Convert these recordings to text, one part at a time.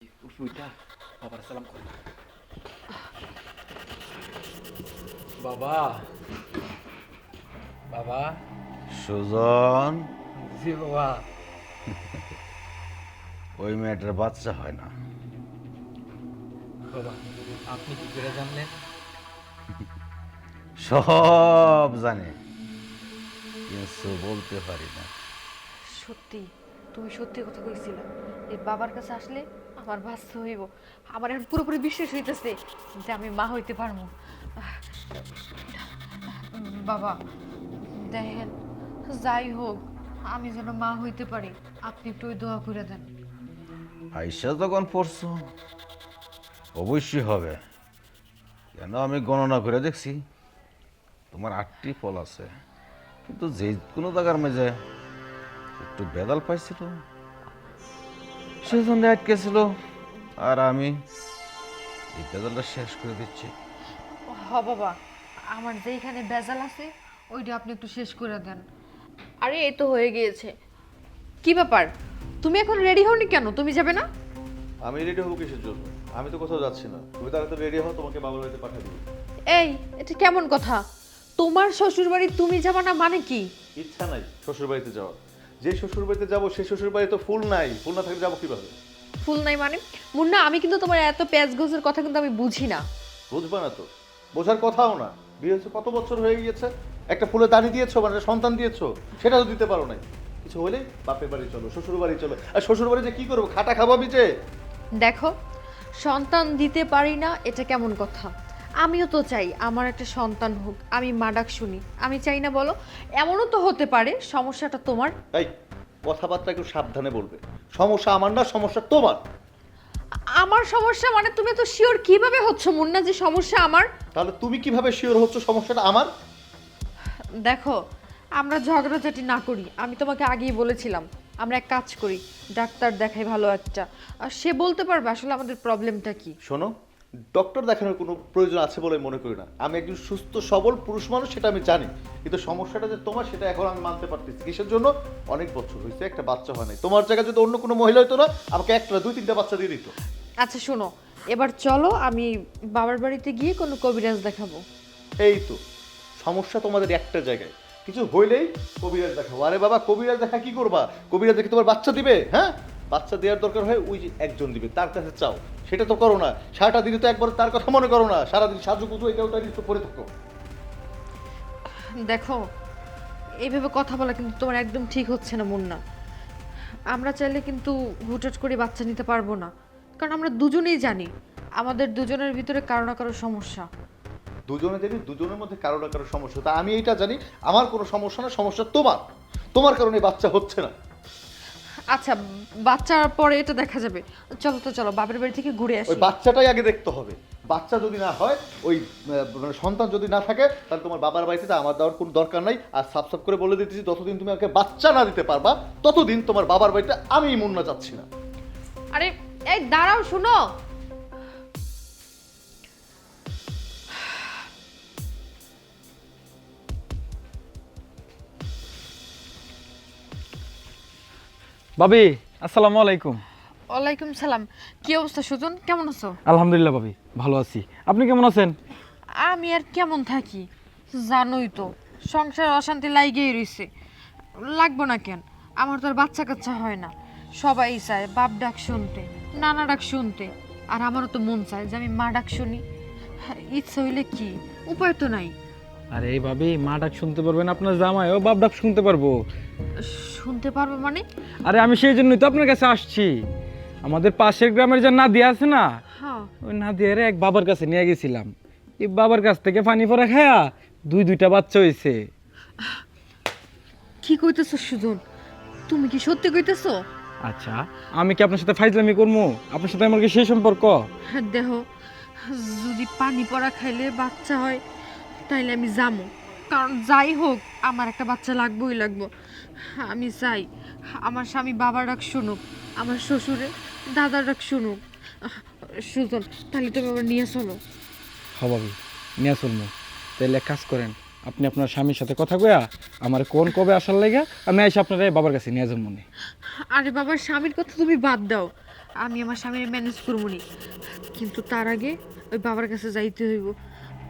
উইটা বাবার সালাম কর। বাবা, বাবা। সুজন, জি বাবা। ওই মেয়েটার বাচ্চা হয় না। বাবা, আপনি কি করে জানলেন? সব জানে, কিন্তু বলতে পারি না। সত্যি, তুমি সত্যি কথা কইছিলা। এই বাবার কাছে আসলে আমার বাচ্চা হইব। আমার এখন পুরোপুরি বিশ্বাস হইতেছে যে আমি মা হইতে পারবো। বাবা দেখেন, যাই হোক আমি যেন মা হইতে পারি, আপনি একটু ওই দোয়া করে দেন। আইসা যখন পড়ছো অবশ্যই হবে। কেন, আমি গণনা করে দেখছি তোমার 8টি ফল আছে, কিন্তু যে কোনো জায়গার মাঝে একটু বেদাল পাইছিল সেজন্য আটকে ছিল। আর আমি এই বেদালটা শেষ করে দিচ্ছি। বাবা, আমার যেইখানে বেজাল আছে ওইটা আপনি একটু শেষ করে দেন। আরে এই তো হয়ে গিয়েছে। কি ব্যাপার, তুমি এখন রেডি হওনি কেন? তুমি যাবে না? আমি রেডি হবো কিসের জন্য? আমি তো কোথাও যাচ্ছি না। তুমি তাড়াতাড়ি রেডি হও, তোমাকে বাবার বাড়িতে পাঠিয়ে দিবো। এই, এটা কেমন কথা? তোমার শ্বশুর বাড়ি তুমি যাবা না মানে কি? ইচ্ছা নাই শ্বশুর বাড়িতে যাওয়ার। যে শ্বশুর বাড়িতে যাবো সেই শ্বশুর বাড়ি তো ফুল নাই। ফুল না থাকলে যাবো কিভাবে? ফুল নাই মানে? মুন্না, আমি কিন্তু তোমার এত প্যাচ গোছের কথা কিন্তু আমি বুঝি না। বুঝবা না তো, বোঝার কথাও না। বিয়ে হয়েছে কত বছর হয়ে গিয়েছে, একটা ফুলে দানি দিয়েছো, মানে সন্তান দিয়েছো, সেটা তো দিতে পারো নাই। কিছু হলে বাপের বাড়ি চলো, শ্বশুর বাড়ি চলো। আর শ্বশুর বাড়ি যে কি করবো, খাটা খাওয়াবি যে? দেখো, সন্তান দিতে পারি না এটা কেমন কথা? আমিও তো চাই আমার একটা সন্তান হোক, আমি মা ডাক শুনি। আমি চাই না বলো? এমনও তো হতে পারে সমস্যাটা তোমার। এই কথাবার্তা একটু সাবধানে বলবে। সমস্যা আমার না, সমস্যা তোমার। আমার সমস্যা মানে? তুমি তো শিওর কিভাবে হচ্ছ মুন্না যে সমস্যা আমার? তাহলে তুমি কিভাবে শিওর হচ্ছ সমস্যাটা আমার? দেখো, আমরা ঝগড়াঝাটি না করি, আমি তোমাকে আগেই বলেছিলাম। আমরা এক কাজ করি, ডাক্তার দেখাই ভালো একটা, আর সে বলতে পারবে আসলে আমাদের প্রবলেমটা কি। শোনো, ডক্টর দেখানোর কোনো প্রয়োজন আছে বলে মনে করি না। আমি একজন সুস্থ সবল পুরুষ মানুষ, সেটা আমি জানি। কিন্তু সমস্যাটা যে তোমার, সেটা এখন আমি মানতে পারতেছি। কিসের জন্য? অনেক বছর হয়েছে, একটা বাচ্চা হয় নাই। তোমার জায়গায় যদি অন্য কোনো মহিলা হতো না, আমাকে একটা 2-3টা বাচ্চা দিয়ে দিত। আচ্ছা শোনো, এবার চলো আমি বাবার বাড়িতে গিয়ে কোনো কবিরাজ দেখাবো। এই তো সমস্যা তোমাদের একটা জায়গায়। কিছু হইলেই কবিরাজ দেখাবো। আরে বাবা, কবিরাজ দেখা কি করবা? কবিরাজ দেখে তোমার বাচ্চা দিবে? হ্যাঁ, বাচ্চা দেওয়ার দরকার হয় ওই যে একজন দিবে, তার কাছে চাও। সেটা তো করো না। সারাটা দিনে তো একবার তার কথা মনে করো না। সারাদিন সাজু কুজু এটা ওটা নিয়ে তো পড়ে থাকো। দেখো, এইভাবে কথা বলা কিন্তু তোমার একদম ঠিক হচ্ছে না মুন্না। আমরা চাইলে কিন্তু হুটহাট করে বাচ্চা নিতে পারবো না, কারণ আমরা দুজনেই জানি আমাদের দুজনের ভিতরে কারো না কারো সমস্যা। দুজনে জানি দুজনের মধ্যে কারো না কারো সমস্যা। তা আমি এইটা জানি আমার কোনো সমস্যা না, সমস্যা তোমার। তোমার কারণে বাচ্চা হচ্ছে না। আচ্ছা, বাচ্চার পরে এটা দেখা যাবে। চলো তো, চলো বাপের বাড়ি থেকে ঘুরে ওই আসি। বাচ্চাটাই আগে দেখতে হবে। বাচ্চা যদি না হয়, ওই মানে সন্তান যদি না থাকে, তাহলে তোমার বাবার বাড়িতে আমার দেওয়ার কোনো দরকার নাই। আর সাফ সাফ করে বলে দিতেছি, যতদিন তুমি আমাকে বাচ্চা না দিতে পারবা, ততদিন তোমার বাবার বাড়িতে আমি মুন্না যাচ্ছি না। আরে এই দাঁড়াও, শুনো। ভাবি, আসসালামু আলাইকুম। ওয়ালাইকুম সালাম। কি অবস্থা সুজন, কেমন আছো? আলহামদুলিল্লাহ ভাবি, ভালো আছি। আপনি কেমন আছেন? আমি আর কেমন থাকি, জানোই তো, সংসার অশান্তি লাইগেই রইছে। লাগবো না কেন? আমার তো আর বাচ্চা কাচ্চা হয় না। সবাই চায় বাপ ডাক শুনতে, নানা ডাক শুনতে, আর আমারও তো মন চায় যে আমি মা ডাক শুনি। ইচ্ছে হইলে কি, উপায় তো নাই। আরে এই ভাবি, মা ডাক শুনতে পারবেন, আপনার জামাইও বাপ ডাক শুনতে পারবো। শুনতে পারবো মানে? আরে আমি সেই জন্যই তো আপনার কাছে আসছি। আমাদের পাশের গ্রামের যে নাদিয়া আছে না, হ্যাঁ। ওই নাদিয়ারে এক বাবার কাছে নিয়ে গেছিলাম। এই বাবার কাছ থেকে পানি পড়া খায়া দুইটা বাচ্চা হয়েছে। কি কইতেছো সুজন? তুমি কি সত্যি কইতেছো? আচ্ছা, আমি কি আপনার সাথে ফাইজলামি করবো? আপনার সাথে আমার কি সেই সম্পর্ক? দেহ, যদি পানি পড়া খাইলে বাচ্চা হয় তাইলে আমি যাবো, কারণ যাই হোক আমার একটা বাচ্চা লাগবোই লাগবো। আমি চাই আমার স্বামী বাবার ডাক শুনুক, আমার শ্বশুরে দাদার ডাক শুনুক। সুজন, তাহলে তুমি আবার নিয়ে চলো। ভাবি, নিয়ে চলবো। তাহলে এক কাজ করেন, আপনি আপনার স্বামীর সাথে কথা কয়া আমার কোন কবে আসার লাগে আমি এসে আপনার বাবার কাছে নিয়ে যাবো মনে। আরে বাবার স্বামীর কথা তুমি বাদ দাও, আমি আমার স্বামীর ম্যানেজ করবো নি, কিন্তু তার আগে ওই বাবার কাছে যাইতে হইব।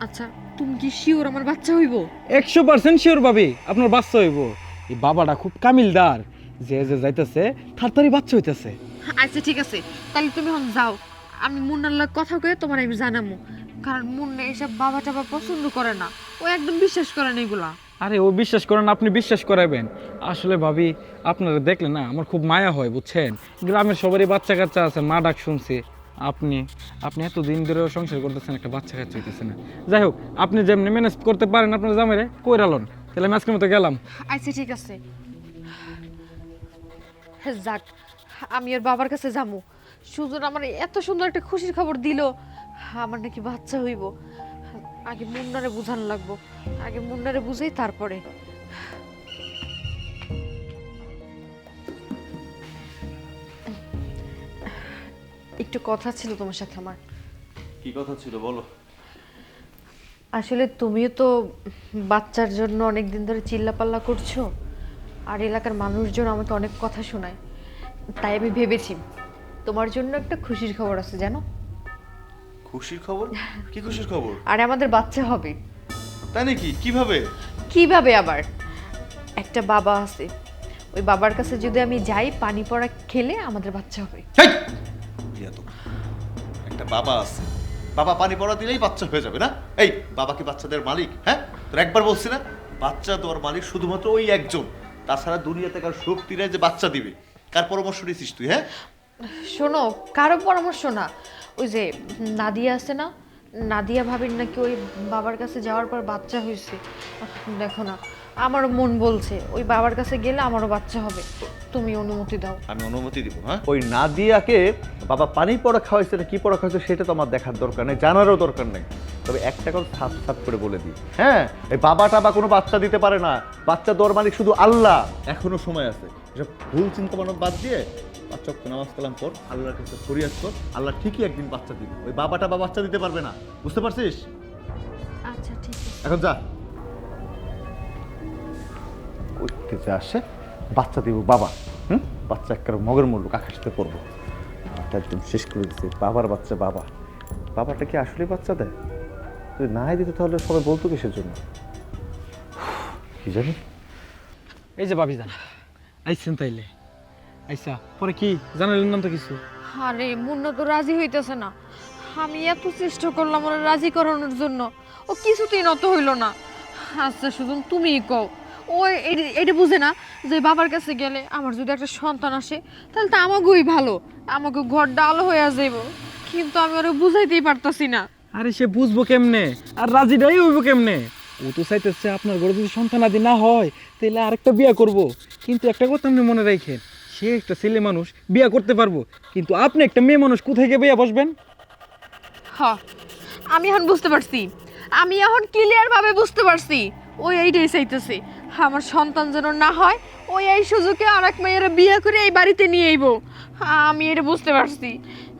আচ্ছা তুমি কি শিওর আমার বাচ্চা হইব? 100% শিওর ভাবি আপনার বাচ্চা হইব। এই বাবাটা খুব কামিলদার, যে যে যাইতেছে তাড়াতাড়ি বাচ্চা হইতেছে। আচ্ছা ঠিক আছে, তাহলে তুমি এখন যাও, আমি মুন্নার লগে কথা কয়ে তোমার আমি জানামু। কারণ মুন্না এসব বাবা টাবা পছন্দ করে না, ও একদম বিশ্বাস করে না এগুলা। আরে ও বিশ্বাস করেন, আপনি বিশ্বাস করাবেন। আসলে ভাবি আপনারা দেখলে না আমার খুব মায়া হয় বুঝছেন। গ্রামের সবারই বাচ্চা কাচ্চা আছে, মা ডাক শুনছি। আপনি আপনি এত দিন ধরে সংসার করতেছেন, একটা বাচ্চা কাচ্চা হইতেছে না। যাই হোক, আপনি যেমনি ম্যানেজ করতে পারেন আপনার জামাইরে কইরালন, তাহলে আমি আজকের মতো গেলাম। আচ্ছা ঠিক আছে, যাক আমি ওর বাবার কাছে যাবো। সুজন আমার এত সুন্দর একটা খুশির খবর দিল, আমার নাকি বাচ্চা হইব। আগে মুন্নারে বুঝানো লাগবো, আগে মুন্নারে বুঝাই তারপরে। একটু কথা ছিল তোমার সাথে আমার। কি কথা ছিল বলো? আসলে তুমিও তো বাচ্চার জন্য অনেক দিন ধরে চিল্লাপাল্লা করছো, আর এলাকার মানুষজন আমাকে অনেক কথা শোনায়। তাই আমি ভেবেছি তোমার জন্য একটা খুশির খবর আছে জানো। খুশির খবর? কি খুশির খবর? আরে আমাদের বাচ্চা হবে। তাই নাকি? কিভাবে? কিভাবে আবার? একটা বাবা আছে, ওই বাবার কাছে যদি আমি যাই পানি পড়া খেলে আমাদের বাচ্চা হবে। হেই! দিয়া তো। একটা বাবা আছে, বাবা পানি পড়া দিলেই বাচ্চা হয়ে যাবে না? এই বাবা কি বাচ্চাদের মালিক? হ্যাঁ, তোর একবার বলছি না বাচ্চা দেওয়ার মালিক শুধুমাত্র ওই একজন, তাছাড়া দুনিয়াতে কার শক্তি নেই যে বাচ্চা দিবে। কার পরামর্শ নিছিস তুই? হ্যাঁ, শোনো, কারো পরামর্শ না, ওই যে নাদিয়া আছে না, নাদিয়া ভাবির নাকি ওই বাবার কাছে যাওয়ার পর বাচ্চা হয়েছে। দেখো না, আমারও মন বলছে ওই বাবার কাছে গেলে আমারও বাচ্চা হবে। তুমি অনুমতি দাও। আমি অনুমতি দিব। হ্যাঁ, ওই নাদিয়াকে বাবা পানি পড়া খাওয়াইছে না কি পড়া খাওয়াইছে সেটা তো আমার দেখার দরকার নেই, জানারও দরকার নেই। তবে একটা কথা সাফ সাফ করে বলে দিই, হ্যাঁ, এই বাবা টাবা কোনো বাচ্চা দিতে পারে না, বাচ্চা দেওয়ার মালিক শুধু আল্লাহ। এখনো সময় আছে, এসব ভুল চিন্তা ভাবনা বাদ দিয়ে পাঁচ ওয়াক্ত নামাজ কালাম কর, আল্লাহর কাছে ফরিয়াদ কর, আল্লাহ ঠিকই একদিন বাচ্চা দিবে। ওই বাবা টাবা বাচ্চা দিতে পারবে না, বুঝতে পারছিস? আচ্ছা ঠিক আছে। এখন যা, করতে যা আসে বাচ্চা দিব বাবা। বাচ্চা একটা মগের মূল্য আকাশতে পড়বো, মাথা একদম শেষ করে দিচ্ছে। বাবার বাচ্চা বাবা, বাবাটা কি আসলে বাচ্চা দেয়? যদি নাই দিত তাহলে সবাই বলতো কিসের জন্য কি জানি। এই যে ভাবি জান আইসেন, তাইলে আইসা পরে কি জানালেন না তো কিছু? আরে মুন্না তো রাজি হইতেছে না। আমি এত চেষ্টা করলাম ওরা রাজি করানোর জন্য, ও কিছুতেই নত হইল না। আচ্ছা শুধু তুমিই কও, ও এটা বুঝে না যে বাবার কাছে গেলে আমার যদি একটা সন্তান আসে তাহলে তো আমাকেই ভালো, আমাকে ঘরটা আলো হয়ে যাইব। কিন্তু আমি ওরা বুঝাইতেই পারতাছি না। আরে সে বুঝবো কেমনে, আর রাজিটাই হইব কেমনে? ও তো চাইতেছে আপনার ঘরে যদি সন্তান আদি না হয় তাহলে আরেকটা বিয়ে করব। কিন্তু একটা কথা আপনি মনে রাখেন, সে একটা ছেলে মানুষ বিয়ে করতে পারবো, কিন্তু আপনি একটা মেয়ে মানুষ কোথায় গিয়ে বিয়ে বসবেন? হ, আমি এখন বুঝতে পারছি, আমি এখন ক্লিয়ার ভাবে বুঝতে পারছি ওই এইটাই চাইতেছে আমার সন্তান যেন না হয়, ওই এই সুযোগে আরেক মেয়েরা বিয়ে করে এই বাড়িতে নিয়ে আইব। আমি এটা বুঝতে পারছি।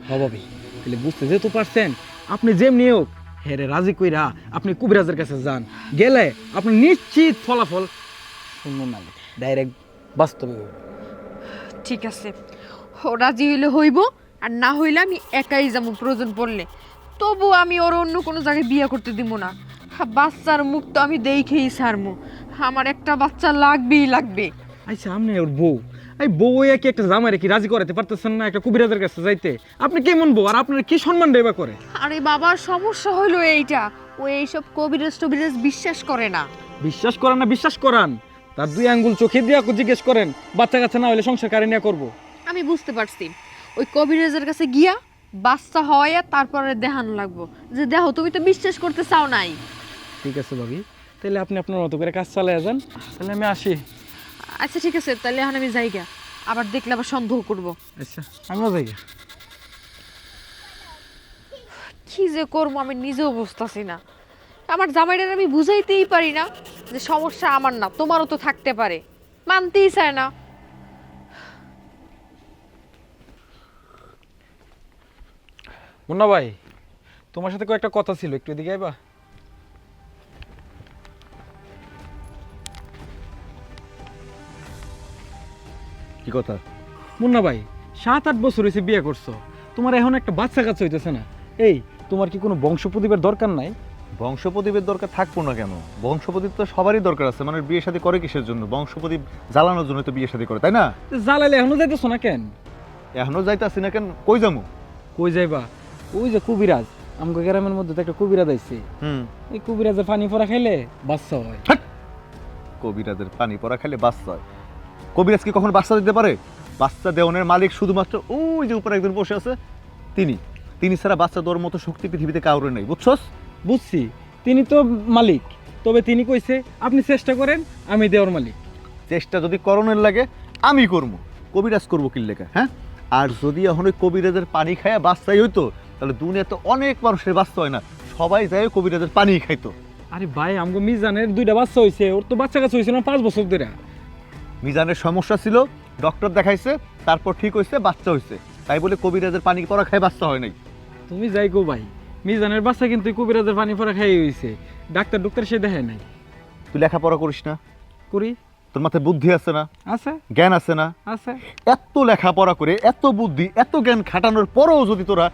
ভাবি তাহলে বুঝতে যেহেতু পারছেন, আপনি যেমনি হোক হেরে রাজি কইরা আপনি কুবিরাজের কাছে যান, গেলে আপনি নিশ্চিত ফলাফল শূন্য না, ডাইরেক্ট বাস্তবে হবে। ঠিক আছে, ও রাজি হইলে হইব, আর না হইলে আমি একাই যাবো প্রয়োজন পড়লে। তবু আমি ওর অন্য কোনো জায়গায় বিয়ে করতে দিব না। বাচ্চার মুখ তো আমি দেখেই ছাড়মু, আমার একটা বাচ্চা লাগবেই লাগবে। আচ্ছা আপনি ওর বউ, এই বউ হইয়া কি একটা জামাইরে কি রাজি করাতে পারতেছেন না একটা কুবিরাজের কাছে যাইতে? আপনি কেমন বউ, আর আপনার কি সম্মান দেবা করে? আরে বাবার সমস্যা হইলো এইটা, ও এইসব কবিরাজ টবিরাজ বিশ্বাস করে না। বিশ্বাস করান না বিশ্বাস করান, তার দুই আঙ্গুল চোখে দিয়া জিজ্ঞেস করেন বাচ্চা কাচ্চা না হলে সংসার কারে নিয়ে করবো। আমি বুঝতে পারছি, ওই কবিরাজের কাছে গিয়া বাচ্চা হওয়াইয়া তারপরে দেখানো লাগবো যে দেখো তুমি তো বিশ্বাস করতে চাও নাই। ঠিক আছে ভাবি, তাহলে আপনি আপনার মতো করে কাজ চালিয়ে যান, তাহলে আমি আসি। আচ্ছা ঠিক আছে, তাহলে এখন আমি যাইগা, আবার দেখলে আবার সন্দেহ করবো। আচ্ছা আমিও যাই। কি যে করবো আমি নিজেও বুঝতেছি না। আমার জামাইটার আমি বুঝাইতেই পারি না যে সমস্যা আমার না, তোমারও তো থাকতে পারে, মানতেই চায় না। মুন্না ভাই, তোমার সাথে কয়েকটা কথা ছিল, একটু এদিকে আইবা? কি কথা? মুন্না ভাই, 7-8 বছর হয়েছে বিয়ে করছো, তোমার এখন একটা বাচ্চা কাচ্চা হইতেছে না। এই তোমার কি কোনো বংশ প্রদীপের দরকার নাই? বংশপ্রদীপের দরকার থাকবো না কেন? বংশপ্রদীপ তো সবারই দরকার আছে, মানে বিয়ে শাদী করে কিসের জন্য? বংশপ্রদীপ জ্বালানোর জন্য তো বিয়ে শাদী করে, তাই না? জ্বালাইলে এখনো যাইতেছো না কেন? এখনো যাইতাছি না কেন? কই যাবো? কই যাইবা? ওই যে কবিরাজ, আমাকে গ্রামের মধ্যে তো একটা কবিরাজ আইছে। এই কবিরাজের পানি পড়া খাইলে বাচ্চা হয়। কবিরাজের পানি পড়া খেলে বাচ্চা হয়? কবিরাজ কি কখনো বাচ্চা দিতে পারে? বাচ্চা দেওয়ানের মালিক শুধুমাত্র ওই যে উপরে একজন বসে আছে, তিনি ছাড়া বাচ্চা দেওয়ার মতো শক্তি পৃথিবীতে কাউরে নেই, বুঝছস? বুঝছি, তিনি তো মালিক, তবে তিনি কইছে আপনি চেষ্টা করেন, আমি দেওয়ার মালিক। চেষ্টা যদি করণের লাগে আমি করবো, কবিরাজ করবো কি লেখা, হ্যাঁ? আর যদি এখন ওই কবিরাজের পানি খায় বাচ্চাই হইতো, তাহলে দুনিয়াতে অনেক মানুষের বাচ্চা হয় না, সবাই যায় কবিরাজের পানি খাইতো। আরে ভাই, আমগো মিজানের 2টা বাচ্চা হইছে, ওর তো বাচ্চা কাচ্চা হইছে না 5 বছর ধরে। মিজানের সমস্যা ছিল, ডক্টর দেখাইছে, তারপর ঠিক হইছে, বাচ্চা হইছে, তাই বলে কবিরাজের পানি পড়া খায় বাচ্চা হয় নাই। তুমি যাই গো ভাই, মিজানের বাচ্চা কিন্তু কবিরাজের পানি পড়া খাই হইছে, ডাক্তার সে দেখে নাই। তুই লেখাপড়া করিস না? করি। তোর মাথায় বুদ্ধি আছে না? আছে। জ্ঞান আছে না? আছে। এত লেখাপড়া করে, এত বুদ্ধি, এত জ্ঞান খাটানোর পরেও যদি তোরা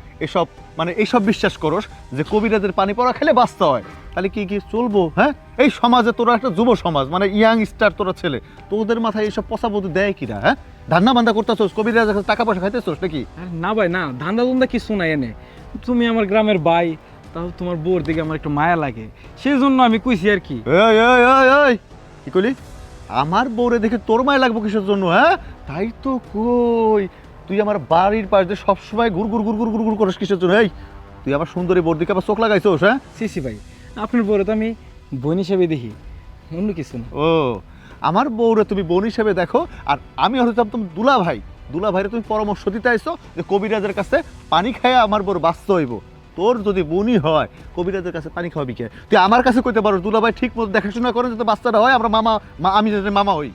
এইসব বিশ্বাস করস যে কবিরাজের পানি পড়া খেলে বাঁচতে হয়, তাহলে কি কি চলবো? হ্যাঁ, এই সমাজে তোরা একটা যুব সমাজ, মানে ইয়াং স্টার তোরা ছেলে, তোদের মাথায় এইসব পচা বুদ্ধি দেয় কিনা? হ্যাঁ, ধান্না বান্ধা করতেছোস, কবিরাজের কাছে টাকা পয়সা খাইতেছোস নাকি? আরে না ভাই না, ধান্দা ধুন্দা কিছু নাই এনে। তুমি আমার গ্রামের ভাই, তাও তোমার বউর দিকে আমার একটু মায়া লাগে, সেই জন্য আমি কইছি আর কি। এই এই এই এই কি কইলি? আমার বউরে দেখে তোর মায় লাগবো কিসের জন্য? হ্যাঁ, তাই তো কই, তুই আমার বাড়ির পাশ দিয়ে সবসময় ঘুর ঘুর ঘুর ঘুর ঘুর ঘুর করিস কিসের জন্য? এই, তুই আমার সুন্দরী বউর দিকে আবার চোখ লাগাইছোস? হ্যাঁ, সিসি ভাই, আপনার বউরে তো আমি বোন হিসেবে দেখি, অন্য কিছু না। ও, আমার বউরে তুমি বোন হিসেবে দেখো, আর আমি হয়তো তুমি দুলা ভাই, দুলা ভাইরে তুমি পরামর্শ দিতে আইছো যে কবিরাজের কাছে পানি খায় আমার বউর বাঁচতে হইব। তোর যদি বোনই হয়, কবিরাজের কাছে পানি খাওয়াবি কে? তুই আমার কাছে কইতে পারো দুলা ভাই ঠিক মতো দেখাশোনা করেন যাতে বাচ্চাটা হয়, আমরা আমি যাতে মামা হই।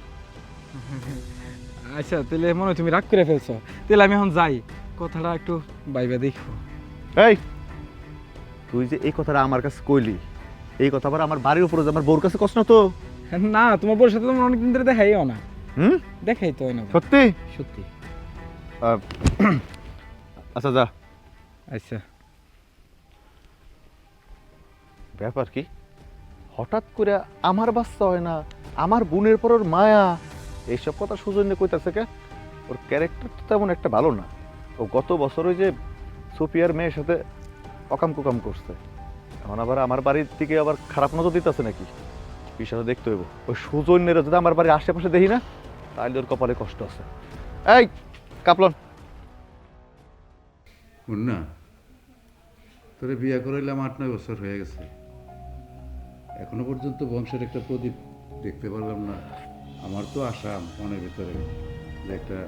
আচ্ছা, তাহলে মনে হয় তুমি রাগ করে ফেলছো, তাহলে আমি এখন যাই, কথাটা একটু ভাইবা দেখো। এই, তুই যে এই কথাটা আমার কাছে কইলি, এই কথা আবার আমার বাড়ির উপরে যে আমার বউর কাছে কষ্ট না তো? না, তোমার বউর সাথে তোমার অনেকদিন ধরে দেখাইও না। দেখাই তো হয় না। সত্যি? সত্যি। আচ্ছা যা। আচ্ছা। ব্যাপার কি? হঠাৎ করে আমার বাচ্চা হয় না, আমার বোনের পর ওর মায়া, এইসব কথা সুজন্য কইতাছে কে? ওর ক্যারেক্টার তো তেমন একটা ভালো না। ও গত বছর ওই যে সুপিয়ার মেয়ের সাথে অকাম কুকাম করছে, এখন আবার আমার বাড়ির দিকে আবার খারাপ নজর দিতেছে নাকি? বিষয়টা দেখতে হইব। ওই সুজন্যের যদি আমার বাড়ির আশেপাশে দেখি না, তাহলে ওর কপালে কষ্ট আছে। এই কাপলন, না, তোরে বিয়ে করাইলাম 8-9 বছর হয়ে গেছে, এখনো পর্যন্ত বংশের একটা প্রদীপ দেখতে পারলাম না। আমার তো আশা মনের ভিতরে যে একটা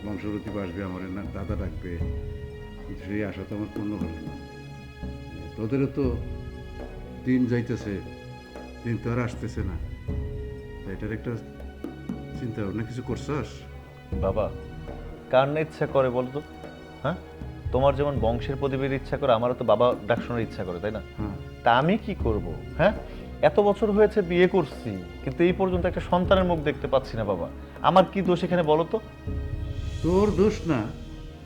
বংশপ্রদীপ আসবে, আমার না দাদা ডাকবে, কিন্তু সেই আশা তো আমার পূর্ণ হল না। তোদেরও তো দিন যাইতেছে, দিন তো আর আসতেছে না, এটার একটা চিন্তা ভাবনা কিছু করছস? বাবা, কার না ইচ্ছা করে বলতো? হ্যাঁ, তোমার যেমন বংশের প্রদীপের ইচ্ছা করে, আমারও তো বাবা ডাক শোনার ইচ্ছা করে, তাই না? তা আমি কি করব? হ্যাঁ, এত বছর হয়েছে বিয়ে করছি, কিন্তু এই পর্যন্ত একটা সন্তানের মুখ দেখতে পাচ্ছি না। বাবা, আমার কি দোষ এখানে বলো তো? তোর দোষ না,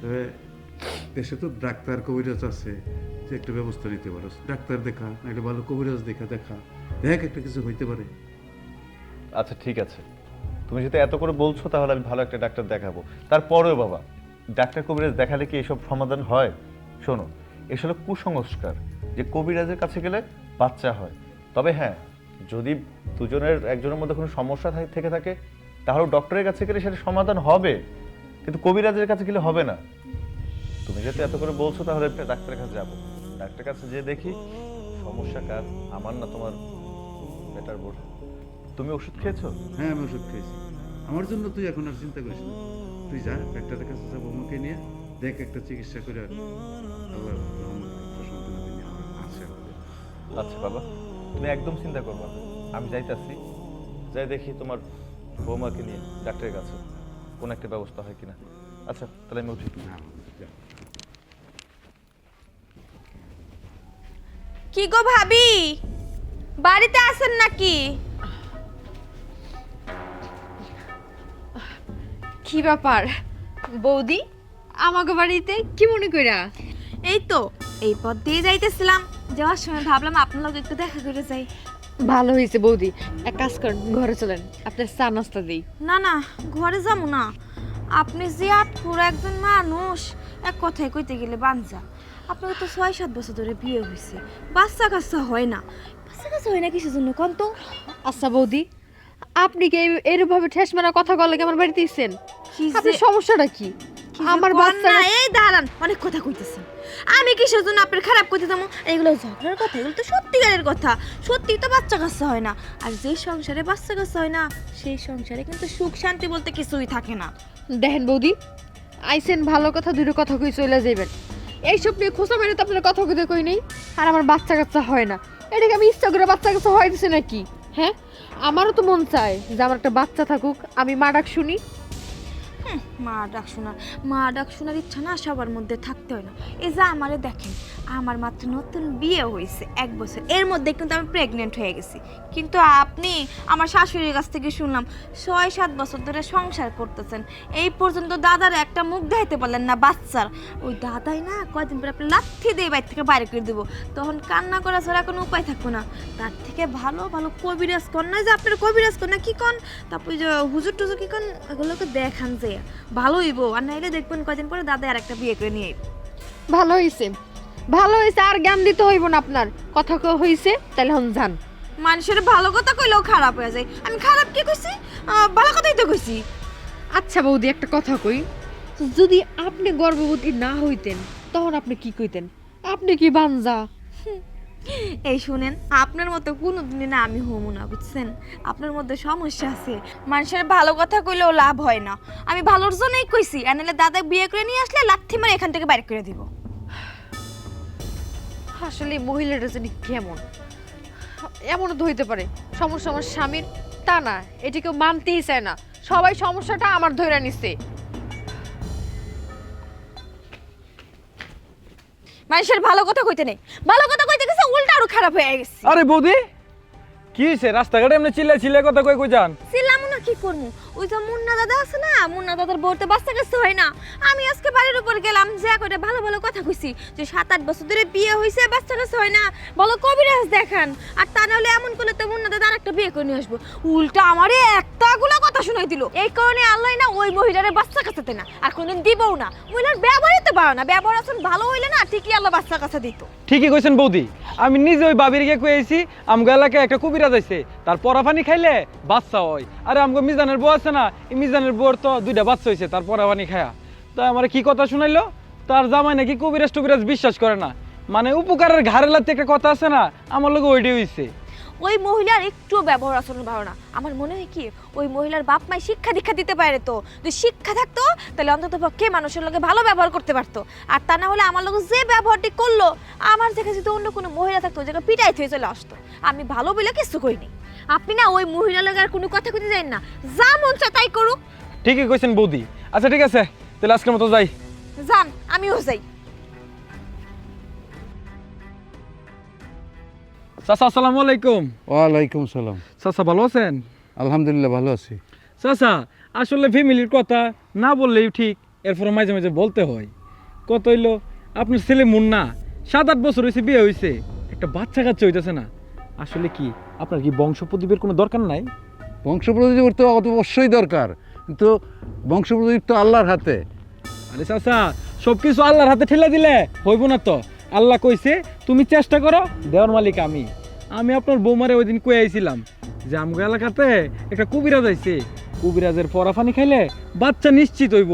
তবে দেশে তো ডাক্তার কবিরাজ আছে, যে একটা ব্যবস্থা নিতে পারো, ডাক্তার দেখা, একটা ভালো কবিরাজ দেখা দেখ একটা কিছু হইতে পারে। আচ্ছা ঠিক আছে, তুমি যদি এত করে বলছো তাহলে আমি ভালো একটা ডাক্তার দেখাবো। তারপরেও বাবা, ডাক্তার কবিরাজ দেখালে কি এসব সমাধান হয়? শোনো, এসব কুসংস্কার যে কবিরাজের কাছে গেলে বাচ্চা হয়। তবে হ্যাঁ, যদি দুজনের একজনের মধ্যে কোনো সমস্যা থেকে থাকে, তাহলে ডক্টরের কাছে গেলে সেটা সমাধান হবে, কিন্তু কবিরাজের কাছে গেলে হবে না। তুমি যেহেতু এত করে বলছো, তাহলে একটা ডাক্তারের কাছে যাবো। ডাক্তারের কাছে যে দেখি সমস্যা কার, আমার না তোমার বেটার বোর। তুমি ওষুধ খেয়েছো? হ্যাঁ, আমি ওষুধ খেয়েছি। আমার জন্য তুই এখন আর চিন্তা করিস না, তুই যা ডাক্তারের কাছে যাবো, আমাকে নিয়ে দেখ একটা চিকিৎসা করে আল্লাহ সন্তানাদি নিয়ে আমার আছে আমাদের। আচ্ছা বাবা, তুমি একদম চিন্তা করবা না, আমি যাইতাছি, যাই দেখি তোমার বৌমাকে নিয়ে ডাক্তারের কাছে কোন একটা ব্যবস্থা হয় কিনা। আচ্ছা তাহলে আমি উঠি। হ্যাঁ, যা। কি গো ভাবি, বাড়িতে আছেন নাকি? কি ব্যাপার, বৌদি আমাকে বাড়িতে কি মনে কইরা? এই তো এই পথ দিয়ে যাইতেছিলাম, যাওয়ার সময় ভাবলাম আপনার লোক একটু দেখা করে যাই। ভালো হয়েছে বৌদি, এক কাজ করেন ঘরে চলেন, আপনার চা নাস্তা দিই। না না, ঘরে যাবো না। আপনি যে আটপুর একজন মানুষ, এক কথায় কইতে গেলে বাঞ্জা। আপনার তো 6-7 বছর ধরে বিয়ে হয়েছে, বাচ্চা কাচ্চা হয় না। বাচ্চা কাচ্চা হয় না কিসের জন্য কোন তো? আচ্ছা বৌদি, আপনি কি এরভাবে ঠেস মারা কথা বলে আমার বাড়িতে ইছেন? কি যে- আপনার সমস্যাটা কি? আমার বাচ্চা না, এই দাঁড়ান, অনেক কথা কইতেছেন। আমি কিসের জন্য আপনার খারাপ করতে যাবো? এগুলো ঝগড়ার কথা, এগুলো তো সত্যিকারের কথা। সত্যি তো বাচ্চা কাচ্চা হয় না, আর যে সংসারে বাচ্চা কাচ্চা হয় না সেই সংসারে কিন্তু সুখ শান্তি বলতে কিছুই থাকে না। দেখেন বৌদি, আইসেন ভালো কথা দুটো কথা কই চলে যাইবেন। এইসব নিয়ে খোঁচা মেরে তো আপনার কথা কইতে কই নেই। আর আমার বাচ্চা কাচ্চা হয় না, এটাকে আমি ইচ্ছা করে বাচ্চা কাচ্চা হয় দিছে নাকি? হ্যাঁ, আমারও তো মন চায় যে আমার একটা বাচ্চা থাকুক, আমি মা ডাক শুনি। মা ডাক শোনার ইচ্ছা না সবার মধ্যে থাকতে হয় না। এই যে আমারে দেখেন, আমার মাত্র নতুন বিয়ে হয়েছে 1 বছর, এর মধ্যে কিন্তু আমি প্রেগনেন্ট হয়ে গেছি। কিন্তু আপনি আমার শাশুড়ির কাছ থেকে শুনলাম 6-7 বছর ধরে সংসার করতেছেন, এই পর্যন্ত দাদার একটা মুখ দেখাইতে পারলেন না বাচ্চার। ওই দাদাই না কয়দিন পরে আপনি লাথি দিয়ে বাইরে থেকে বাইরে করে দেবো, তখন কান্না করা ছাড়া কোনো উপায় থাকবো না। তার থেকে ভালো ভালো কবিরাজ কন্যা, যে আপনার কবিরাজ কন্যা কি কন, তারপর যে হুজুর টুজুর কি কন, এগুলোকে দেখান যে ভালো হইব। আর নাইলে দেখবেন কয়দিন পরে দাদা আর একটা বিয়ে করে নিয়ে আইব। ভালো হয়েছে, ভালো হয়েছে, আর জ্ঞান দিতে হইব না আপনার। কথা হইছে তাহলে হন যান। মানুষের ভালো কথা কইলেও খারাপ হয়ে যায়। আমি খারাপ কি কইছি? ভালো কথাই তো কইছি। আচ্ছা বৌদি, একটা কথা কই, যদি আপনি গর্ভবতী না হইতেন তখন আপনি কি কইতেন? আপনি কি বাঞ্জা? এই শুনেন, আপনার মতো কোনো দিনে না আমি হমু না, বুঝছেন? আপনার মধ্যে সমস্যা আছে। মানুষের ভালো কথা কইলেও লাভ হয় না। আমি ভালোর জন্যই কইছি, আর নাহলে দাদা বিয়ে করে নিয়ে আসলে লাথি মারে এখান থেকে বাইরে করে দিব। আসলে মহিলাটা জানি কেমন, এমনও তো হইতে পারে সমস্যা আমার স্বামীর, তা না, এটি কেউ মানতেই চায় না। সবাই সমস্যাটা আমার ধরে নিচ্ছে। মানুষের ভালো কথা কইতে নেই, ভালো কথা কইতে গেছে উল্টা আরো খারাপ হয়ে গেছে। আরে বৌদি, কি হয়েছে? রাস্তাঘাটে এমনি চিল্লা কথা কই কই যান? ছিলাম না, কি করবো? ওই যে মুন্না দাদা আছে না, মুন্না দাদার বউতে বাচ্চা কাচ্চা হয় না। আমি আজকে বাড়ির উপর গেলাম, যে কয়টা ভালো ভালো কথা কইছি, যে 7-8 বছর ধরে বিয়ে হয়েছে, বাচ্চা কাচ্চা হয় না, বলো কবিরাজ দেখান। আর তা নাহলে এমন করলে তো মুন্না দাদা আরেকটা বিয়ে করে নিয়ে আসবো। উল্টা আমারে একটাগুলো কথা শোনাই দিল। এই কারণে আল্লাহ না ওই মহিলারে বাচ্চা কাচ্চাতে না, আর কোনদিন দিবও না। মহিলার ব্যবহারই তো পারো না, ব্যবহার আসুন ভালো হইলে না ঠিকই আল্লাহ বাচ্চা কাচ্চা দিত। ঠিকই কইছেন বৌদি, আমি নিজে ওই বাবির গিয়ে কইছি আমগো এলাকায় একটা কুবিরাজ আছে, তার পরাফানি খাইলে বাচ্চা হয়। আরে আমগো মিজানের বউ আছে না, এই মিজানের বউর তো 2টা বাচ্চা হয়েছে তার পরাফানি খায়া। তো আমার কি কথা শুনাইলো, তার জামাই নাকি কুবিরাজ টুবিরাজ বিশ্বাস করে না, মানে উপকারের ঘাড়ে লাগতে একটা কথা আছে না, আমার লোক ওইটাই হইছে। ওই মহিলার একটু ব্যবহার আচরণ ভালো না। আমার মনে হয় কি, ওই মহিলার বাপ মাই শিক্ষা দীক্ষা দিতে পারে, তো যদি শিক্ষা থাকতো তাহলে অন্তত পক্ষে মানুষের লোকে ভালো ব্যবহার করতে পারতো। আর তা না হলে আমার লোক যে ব্যবহারটি করলো, আমার দেখে যদি অন্য কোনো মহিলা থাকতো ওই জায়গায় পিটাই থেকে চলে আসতো। আমি ভালো বলে কিছু করিনি। আপনি না ওই মহিলা লোক আর কোনো কথা কইতে যান না, যা মন চায় তাই করুক। ঠিকই কইছেন বৌদি। আচ্ছা ঠিক আছে, তাহলে আজকের মতো যাই। যান, আমিও যাই। চাচা আসসালামু আলাইকুম। ওয়ালাইকুম সালাম। চাচা ভালো আছেন? আলহামদুলিল্লাহ ভালো আছি। চাচা আসলে ফ্যামিলির কথা না বললেই ঠিক, এরপর মাঝে মাঝে বলতে হয়। কত হইলো, আপনার ছেলে মুন্না 7-8 বছর হয়েছে বিয়ে হয়েছে, একটা বাচ্চা কাচ্চা হইতেছে না। আসলে কি আপনার কি বংশ প্রদীপের কোনো দরকার নাই? বংশ প্রদীপ তো অবশ্যই দরকার, কিন্তু বংশ প্রদীপ তো আল্লাহর হাতে। আরে চাচা, সব কিছু আল্লাহর হাতে ঠেলে দিলে হইব না তো। আল্লাহ কইছে তুমি চেষ্টা করো, দেওয়ার মালিক আমি। আমি আপনার বৌমারে ওই দিন কয়ে আইছিলাম যে আমগো এলাকাতে একটা কুবিরাজ আইছে, কুবিরাজের পরাফানি খাইলে বাচ্চা নিশ্চিত হইব।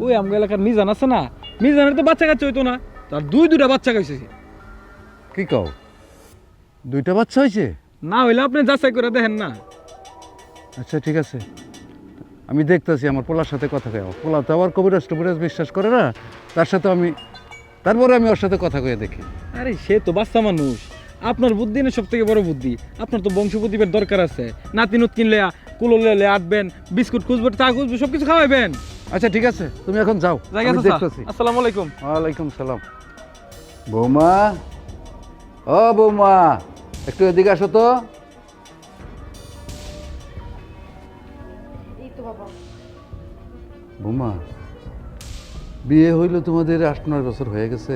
ওই আমগো এলাকার মিজান আছে না, মিজানের তো বাচ্চা কাচ্চা হইতো না, তার 2টা বাচ্চা খাইছে। কি কও, 2টা বাচ্চা হয়েছে? না হইলে আপনি যাচাই করে দেখেন না। আচ্ছা ঠিক আছে, আমি দেখতেছি, আমার পোলার সাথে কথা কয়ে। পোলা তো আবার কবিরাজ টবিরাজ বিশ্বাস করে না, তারপরে আমি ওর সাথে কথা কয়ে দেখি। আরে সে তো বাচ্চা মানুষ, আপনার বুদ্ধি না সব থেকে বড় বুদ্ধি। আপনার তো বংশ প্রদীপের দরকার আছে, নাতিনুত কিনলে কুলো লেলে আটবেন, বিস্কুট খুঁজবেন, চা খুঁজবেন, সব কিছু খাওয়াইবেন। আচ্ছা ঠিক আছে, তুমি এখন যাও, জায়গা আমি চাচা, দেখতেছি। আসসালামু আলাইকুম। ওয়ালাইকুম সালাম। বৌমা, ও বৌমা, একটু এদিকে আসো তো। বৌমা, বিয়ে হইল তোমাদের 8-9 বছর হয়ে গেছে।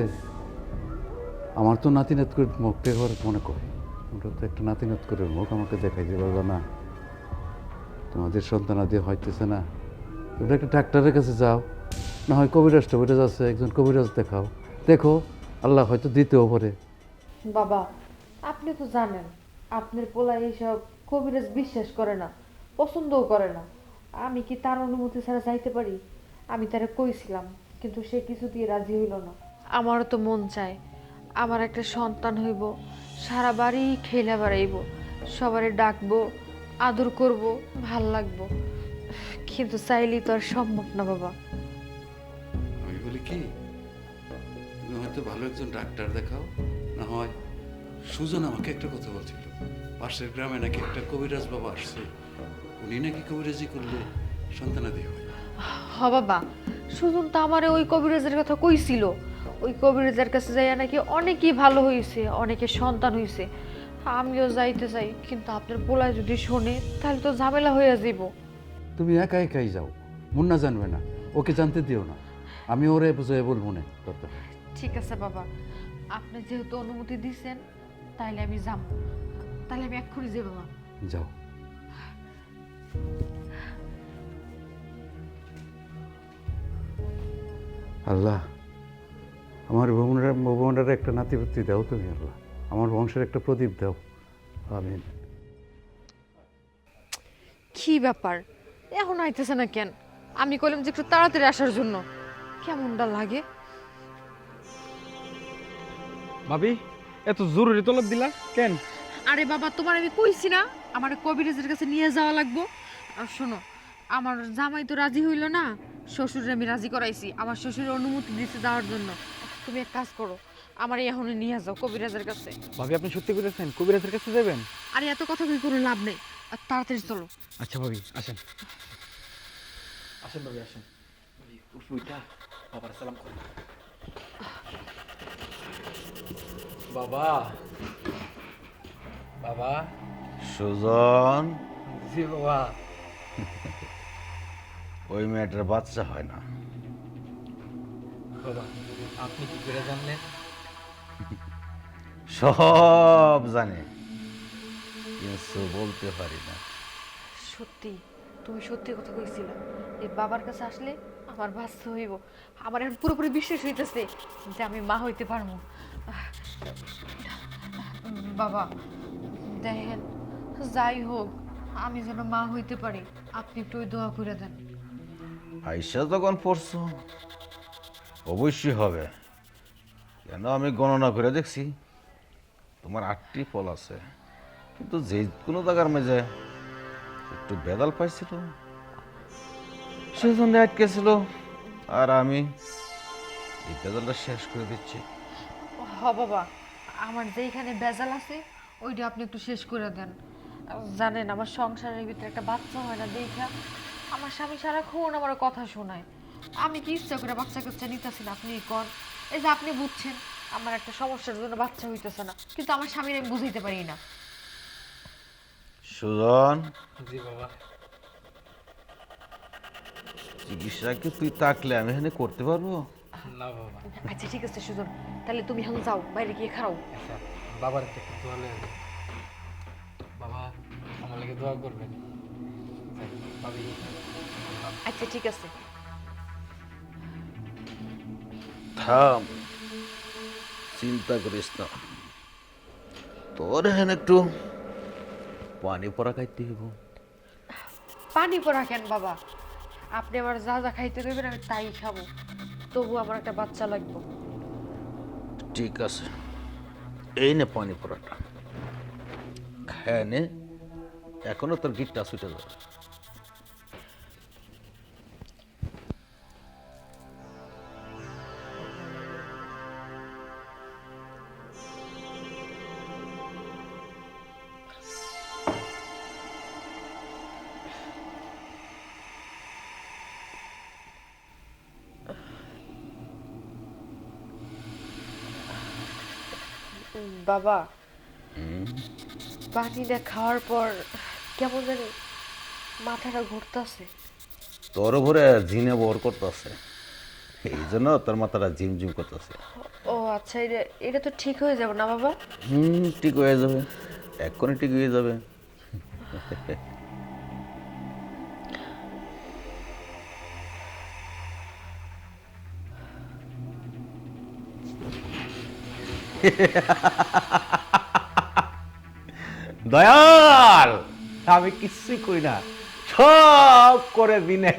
আমার তো নাতি নাত করে মুখ দেখবার মনে করে, তোমরা তো একটা নাতি নাত করে মুখ আমাকে দেখাইতে পারবে না। তোমাদের সন্তানাদি হইতেছে না, তোমরা একটা ডাক্তারের কাছে যাও, না হয় কবিরাজ টবিরাজ আছে, একজন কবিরাজ দেখাও, দেখো আল্লাহ হয়তো দিতেও পারে। বাবা, আপনি তো জানেন আপনার পোলা এইসব কবিরাজ বিশ্বাস করে না, পছন্দও করে না। আমি কি তার অনুমতি ছাড়া যাইতে পারি? আমি তারে কইছিলাম, কিন্তু সে কিছুতেই রাজি হইল না। আমারও তো মন চায় আমার একটা সন্তান হইব, সারা বাড়ি খেলা বেড়াইব, সবারে ডাকবো, আদর করব, ভাল লাগবো। কিন্তু চাইলেই তো আর সম্ভব না বাবা। আমি বলি কি, তুমি হয়তো ভালো একজন ডাক্তার দেখাও, না হয় সুজন আমাকে একটা কথা বলছিল, পাশের গ্রামে নাকি একটা কবিরাজ বাবা আসছে, উনি নাকি কবিরাজি করলে সন্তানাদি হয়। হ বাবা, সুজন তো আমারে ওই কবিরাজের কথা কইছিল। ওই কবিরাজের কাছে যাইয়া নাকি অনেকই ভালো হয়েছে, অনেকের সন্তান হয়েছে। আমিও যাইতে চাই, কিন্তু আপনার পোলায় যদি শোনে তাহলে তো ঝামেলা হইয়া যাব। তুমি একা একাই যাও, মুন্না জানবে না, ওকে জানতে দিও না, আমি ওরে বুঝে বলবো না দরকার। ঠিক আছে বাবা, আপনি যেহেতু অনুমতি দিছেন তাইলে আমি যাব। তাহলে আমি এক্ষুনি যাই বাবা। যাও। আল্লাহ, আমার ভবনের একটা নাতিপুতি দাও তুমি, আল্লাহ আমার বংশের একটা প্রদীপ দাও, আমিন। কি ব্যাপার, এখন আইতেছে না কেন? আমি কইলাম যে একটু তাড়াতাড়ি আসার জন্য। কেমনটা লাগে? ভাবি, এত জরুরি তলব দিলা কেন? আরে বাবা, তোমার আমি কইছি না আমার কবিরাজের কাছে নিয়ে যাওয়া লাগবো। আর শোনো, আমার জামাই তো রাজি হইল না, শ্বশুরে আমি রাজি করাইছি, আমার শ্বশুরের অনুমতি দিতে যাওয়ার জন্য। তুমি এক কাজ করো, আমার এখনই নিয়ে যাও কবিরাজের কাছে। ভাবি, আপনি সত্যি বলেছেন কবিরাজের কাছে যাবেন? আরে এত কথা কই কোনো লাভ নেই, আর তাড়াতাড়ি চলো। আচ্ছা ভাবি, আসেন আসেন ভাবি, আসেন। উঠা, বাবার সালাম করুন। বাবা, বাবা। সুজন, জি বাবা। ওই মেয়েটার বাচ্চা হয় না। বাবা, আপনি কি করে জানলেন? সব জানে, কিছু বলতে পারি না। সত্যি, তুমি সত্যি কথা কইছিলা। এই বাবার কাছে আসলে আমার বাচ্চা হইব। আমার এখন পুরোপুরি বিশ্বাস হইতেছে যে আমি মা হইতে পারবো। বাবা দেখেন, যাই হোক আমি যেন মা হইতে পারি, আপনি একটু ওই দোয়া করে দেন। আইসা যখন পড়ছো অবশ্যই হবে, কেন আমি গণনা করে দেখছি তোমার 8টি ফল আছে, কিন্তু যে কোনো জায়গার মাঝে একটু বেদাল পাইছিল, সেজন্য আটকেছিল, আর আমি এই বেদালটা শেষ করে দিচ্ছি। হ বাবা, আমার যেইখানে বেজাল আছে ওইটা আপনি একটু শেষ করে দেন। জানেন আমার সংসারের ভিতরে একটা বাচ্চা হয় না দেখা আমার স্বামী সারাক্ষণ আমার কথা শোনায়। আমি কি ইচ্ছা করে বাচ্চা কাচ্চা নিতেছি না? আপনি কন, এই যে আপনি বুঝছেন আমার একটা সমস্যার জন্য বাচ্চা হইতেছে না, কিন্তু আমার স্বামীর আমি বুঝাইতে পারি না। সুজন, জি বাবা। চিকিৎসা কি তুই থাকলে আমি এখানে করতে পারবো? না বাবা। আচ্ছা ঠিক আছে সুজন, তাহলে তুমি এখন যাও, বাইরে গিয়ে খাও। আচ্ছা, বাবার একটা দোয়া লয়ে যাও। বাবা, আমার লাগে দোয়া করবেন। ভাবি। আচ্ছা ঠিক আছে। থাম, চিন্তা করিস না, তোর এখানে একটু পানি পড়া খাইতে হইব। পানি পড়া কেন বাবা? আপনি আমার যা যা খাইতে দেবেন আমি তাই খাবো, তবু আমার একটা বাচ্চা লাগবে। ঠিক আছে, এই নে পানি পড়াটা, খায় নে, এখনো তোর গিটটা ছুটে যাবে। বাবা, পানিটা খাওয়ার পর কেমন জানি মাথাটা ঘুরতেছে। তোর উপরে জিনে বর করতেছে, এই জন্য তোর মাথাটা ঝিমঝিম করতেছে। ও আচ্ছা, এটা এটা তো ঠিক হয়ে যাবে না বাবা? ঠিক হয়ে যাবে, এক্ষুনি ঠিক হয়ে যাবে। দয়াল, আমি কিছুই কই না, সব করে দিনে।